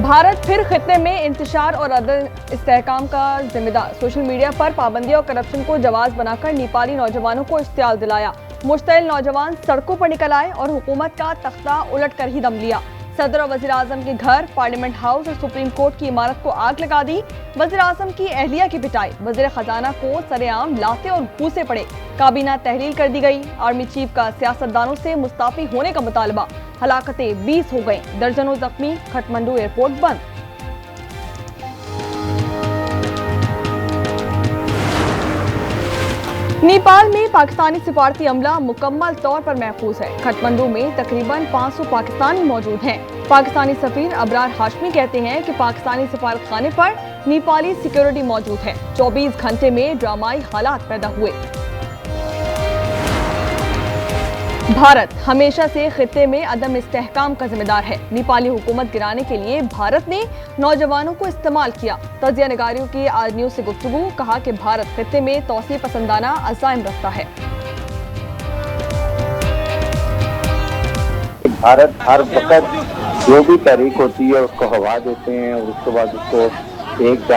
भारत फिर खित्ते में इंतशार और अदल इस्तेहकाम का जिम्मेदार। सोशल मीडिया पर पाबंदी और करप्शन को जवाब बनाकर नेपाली नौजवानों को इश्तियाल दिलाया। मुश्तइल नौजवान सड़कों पर निकल आए और हुकूमत का तख्ता उलट कर ही दम लिया। सदर और वज़ीर आज़म के घर, पार्लियामेंट हाउस और सुप्रीम कोर्ट की इमारत को आग लगा दी। वज़ीर आज़म की अहलिया की पिटाई, वज़ीर खजाना को सरेआम लाते और घूसे पड़े। काबीना तहलील कर दी गई। आर्मी चीफ का सियासतदानों से मुस्ताफी होने का मुतालबा। हलाकतें 20 हो गई, दर्जनों जख्मी। काठमांडू एयरपोर्ट बंद। नेपाल में पाकिस्तानी सिफारती अमला मुकम्मल तौर पर महफूज है। काठमांडू में तकरीबन 500 पाकिस्तानी मौजूद हैं। पाकिस्तानी सफीर अबरार हाशमी कहते हैं कि पाकिस्तानी सिफारत खाने पर नेपाली सिक्योरिटी मौजूद है। 24 घंटे में ड्रामाई हालात पैदा हुए। भारत हमेशा से खित्ते में अदम इस्तेहकाम का जिम्मेदार है। नेपाली हुकूमत गिराने के लिए भारत ने नौजवानों को इस्तेमाल किया। तजिया निगारियों की आज न्यूज से गुफ्तगू, कहा कि भारत खित्ते में तौसीफ पसंदाना अज़ाइम रखता है। भारत हर वक्त जो भी तहरीक होती है उसको हवा देते हैं और उसके बाद उसको एक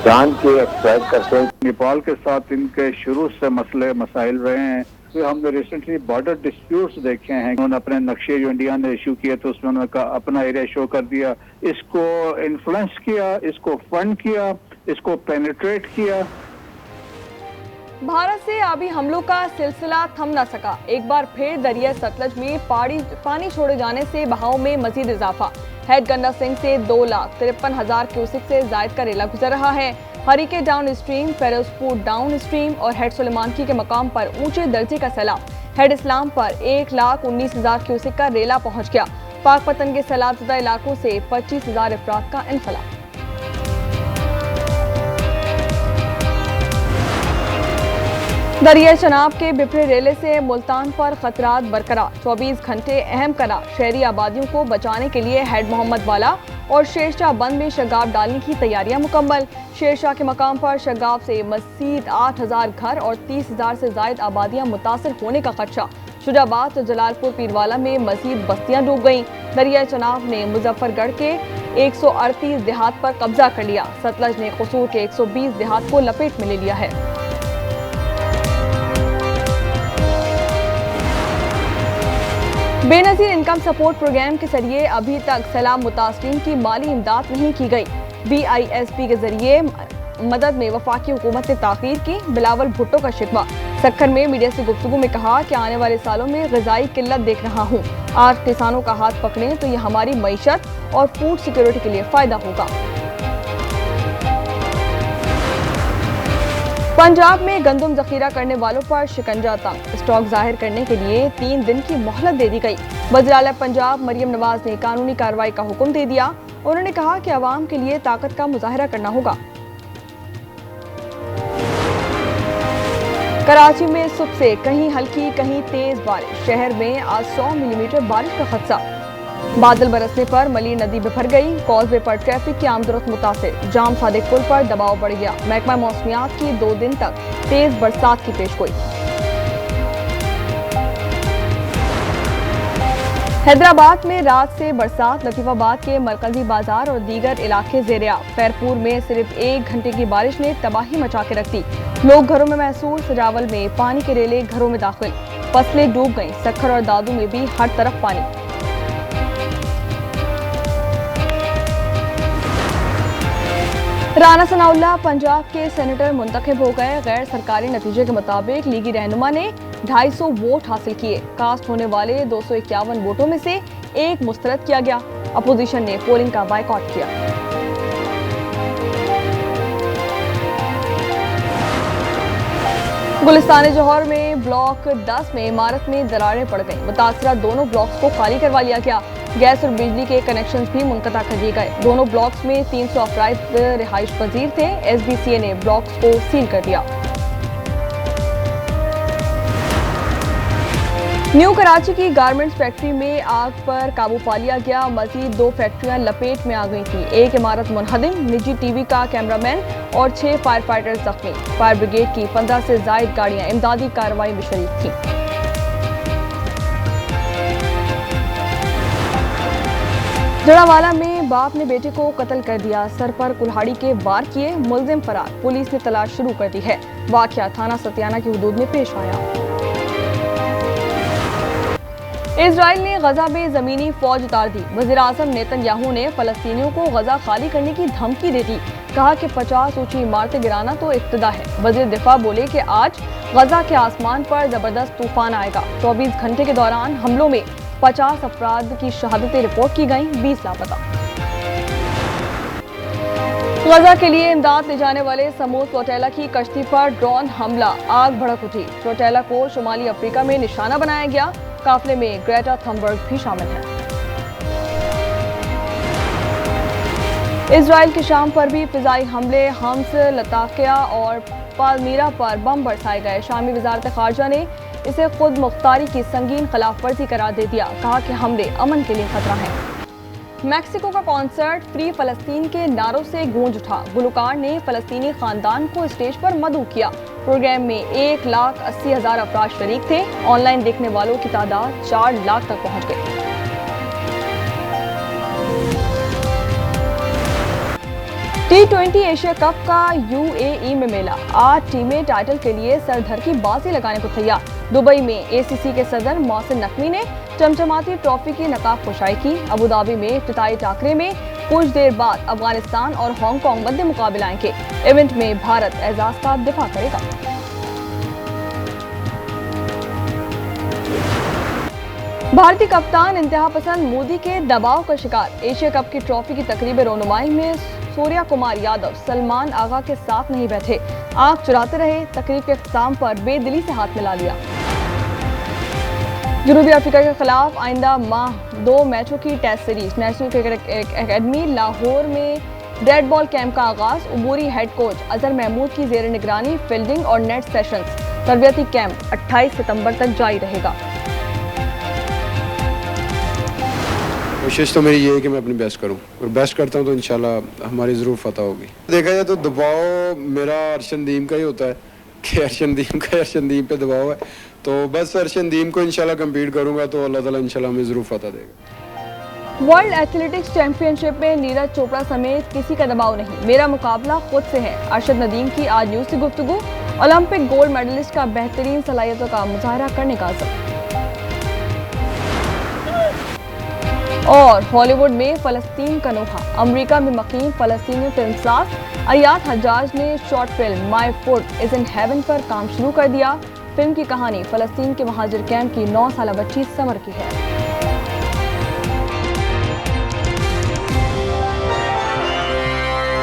जान के एक्सप्रेस करते हैं। नेपाल के साथ इनके शुरू से मसले मसाइल रहे हैं। हमने रिसेंटली बॉर्डर डिस्प्यूट्स देखे हैं। उन्होंने अपने नक्शे जो इंडिया ने इशू किए तो उसमें उन्होंने अपना एरिया शो कर दिया, इसको इन्फ्लुएंस किया, इसको फंड किया, इसको पेनिट्रेट किया। भारत से आबी हमलों का सिलसिला थम न सका। एक बार फिर दरिया सतलज में पानी छोड़े जाने से बहाव में मजीद इजाफा। हेड गंडा सिंह से 2,53,000 क्यूसिक से जायद का रेला गुजर रहा है। Harike down stream, Ferozepur down stream और हेड सुलेमानकी के मकाम पर ऊंचे दर्जे का सैलाब। हेड इस्लाम पर 1,19,000 क्यूसिक का रेला पहुंच गया। पाकपतन के सैलाबज़दा इलाकों से 25,000 अफराद का इनखला। दरिया चनाब के बिफरे रेले से मुल्तान पर खतरात बरकरार। 24 घंटे अहम करा। शहरी आबादियों को बचाने के लिए हेड मोहम्मद वाला और शेरशाह बंद में शगाफ डालने की तैयारियां मुकम्मल। शेरशाह के मकाम पर शगाफ से मज़ीद 8,000 घर और 30,000 से जायद आबादियां मुतासर होने का खदशा। शुजाबाद और जलालपुर पीरवाला में मजीद बस्तियां डूब गईं। दरिया चनाब ने मुजफ्फरगढ़ के 138 देहात पर कब्जा कर लिया। सतलज ने कसूर के 120 देहात को लपेट में ले लिया है। बेनजीर इनकम सपोर्ट प्रोग्राम के जरिए अभी तक सैलाब मुतासरीन की माली इमदाद नहीं की गई। BISP के जरिए मदद में वफाकी हुकूमत ने ताखीर की। बिलावल भुट्टो का शिकवा। सक्खर में मीडिया से गुफ्तगू में कहा कि आने वाले सालों में ग़िज़ाई किल्लत देख रहा हूँ। आज किसानों का हाथ पकड़ें तो यह हमारी मईशत और फूड सिक्योरिटी के लिए फ़ायदा होगा। पंजाब में गंदम जखीरा करने वालों पर शिकंजा तंग। स्टॉक जाहिर करने के लिए 3 दिन की मोहलत दे दी गई। वज़ीर आला पंजाब मरियम नवाज ने कानूनी कार्रवाई का हुक्म दे दिया। उन्होंने कहा कि अवाम के लिए ताकत का मुजाहरा करना होगा। कराची में सुबह से कहीं हल्की कहीं तेज बारिश। शहर में आज 100 मिलीमीटर बारिश का खदशा। बादल बरसने पर मलीर नदी बिफर गई। कॉजवे पर ट्रैफिक की आमदोरफ्त मुतासिर। जाम सादिक पुल पर दबाव बढ़ गया। महकमा मौसमियात की 2 दिन तक तेज बरसात की पेशगोई। हैदराबाद में रात से बरसात। लतीफाबाद के मरकजी बाजार और दीगर इलाके ज़ेर-ए-आब। खैरपुर में सिर्फ 1 घंटे की बारिश ने तबाही मचा के रख दी। लोग घरों में महसूस। रावल में पानी के रेले घरों में दाखिल। फसलें डूब गईं। सक्खर और दादू में भी हर तरफ पानी। राना सनाउल्लाह पंजाब के सेनेटर मुंतखब हो गए। गैर सरकारी नतीजे के मुताबिक लीगी रहनुमा ने 250 वोट हासिल किए। कास्ट होने वाले 251 वोटों में से 1 मुस्तरद किया गया। अपोजिशन ने पोलिंग का बायकॉट किया। गुलिस्तान जौहर में ब्लॉक 10 में इमारत में दरारें पड़ गईं। मुतासरा दोनों ब्लॉक्स को खाली करवा लिया गया। गैस और बिजली के कनेक्शंस भी मुनक़ता कर दिए गए। दोनों ब्लॉक्स में 300 अफराद रिहाइश पजीर थे। SBCA ने ब्लॉक्स को सील कर दिया। न्यू कराची की गारमेंट्स फैक्ट्री में आग पर काबू पा लिया गया। मजीद 2 फैक्ट्रियां लपेट में आ गई थी। 1 इमारत मुनहदिम। निजी टीवी का कैमरामैन और 6 फायर फाइटर्स जख्मी। फायर ब्रिगेड की 15 से जायद गाड़ियां इमदादी कार्रवाई में शरीक थीं। जड़ावाला में में बाप ने बेटे को कत्ल कर दिया, सर पर कुल्हाड़ी के वार किए, मुलजिम फरार। पुलिस ने तलाश शुरू कर दी है। वाकया थाना सतियाना की हुदूद में पेश आया। इजराइल ने गजा में जमीनी फौज उतार दी। वज़ीर-ए-आज़म नेतन्याहू ने फलस्तीनियों को गजा खाली करने की धमकी दे दी। कहा कि 50 ऊंची इमारतें गिराना तो इब्तिदा है। वज़ीर दिफा बोले कि आज गजा के आसमान पर जबरदस्त तूफान आएगा। 24 घंटे के दौरान हमलों में 50 अफराद की शहादतें रिपोर्ट की गईं, 20 लापता। गजा के लिए इमदाद ले जाने वाले समूह फ्लोटेला की कश्ती पर ड्रोन हमला, आग भड़क उठी। फ्लोटेला को शुमाली अफ्रीका में निशाना बनाया गया। काफिले में ग्रेटा थनबर्ग भी शामिल है। इजराइल के शाम पर भी फिजाई हमले, हम्स, लताकिया और पालमीरा पर बम बरसाए गए। शामी वजारत खारजा ने इसे खुद मुख्तारी की संगीन खिलाफवर्जी करार दे दिया। कहा कि हमले अमन के लिए खतरा है। मैक्सिको का कॉन्सर्ट फ्री फलस्तीन के नारों से गूंज उठा। गुलकार ने फलस्तीनी खानदान को स्टेज पर मदऊ किया। प्रोग्राम में 1,80,000 अफराद शरीक थे। ऑनलाइन देखने वालों की तादाद 4 लाख तक पहुंच गई। T20 एशिया कप का UAE में मेला। 8 टीमें टाइटल के लिए सरधर की बाजी लगाने को तैयार। दुबई में ACC के सदर मोहसिन नकवी ने चमचमाती ट्रॉफी की नकाब पोशाई की। अबुधाबी में इफ्तिताई टाकरे में कुछ देर बाद अफगानिस्तान और हांगकांग मध्य मुकाबला आएंगे। इवेंट में भारत एजाज का दिफा करेगा। भारतीय कप्तान इंतहा पसंद मोदी के दबाव का शिकार। एशिया कप की ट्रॉफी की तकरीब रोनुमाई में सूर्या कुमार यादव सलमान आगा के साथ नहीं बैठे, आंख चुराते रहे। तकरीब के इख्तिताम पर बेदिली से हाथ मिला लिया। जनूबी अफ्रीका के खिलाफ आइंदा माह 2 मैचों की test series. National cricket academy Lahore में रेड बॉल कैंप का आगाज। उबूरी हेड कोच अजहर महमूद की जेर निगरानी फील्डिंग और नेट सेशंस। तरबियती कैंप 28 सितंबर तक जारी रहेगा। कोशिश तो मेरी ये है कि मैं अपनी बेस्ट करूं और बेस्ट करता हूं तो इंशाल्लाह हमारी ज़रूर फतह होगी। देखा जाए तो दबाव मेरा अर्शनदीम का ही होता है कि अर्शनदीम पे दबाव है, तो बस अर्शनदीम को इंशाल्लाह कम्पीट करूंगा तो अल्लाह ताला इंशाल्लाह हमें ज़रूर फतह देगा। वर्ल्ड एथलेटिक्स चैंपियनशिप में नीरज चोपड़ा समेत किसी का दबाव नहीं, मेरा मुकाबला खुद से है। अरशद नदीम की आज न्यूज़ से गुफ्तगू। ओलंपिक गोल्ड मेडलिस्ट का बेहतरीन सलाहियतों का मुजाहरा करने का अज़्म। और हॉलीवुड में फलस्तीन का नोहा। अमेरिका में मकीम फलस्तीनी फिल्मसाज अयात हज्जाज ने short film my foot is in heaven पर काम शुरू कर दिया। फिल्म की कहानी फलस्तीन के महाजिर कैंप की 9 साला बच्ची समर की है।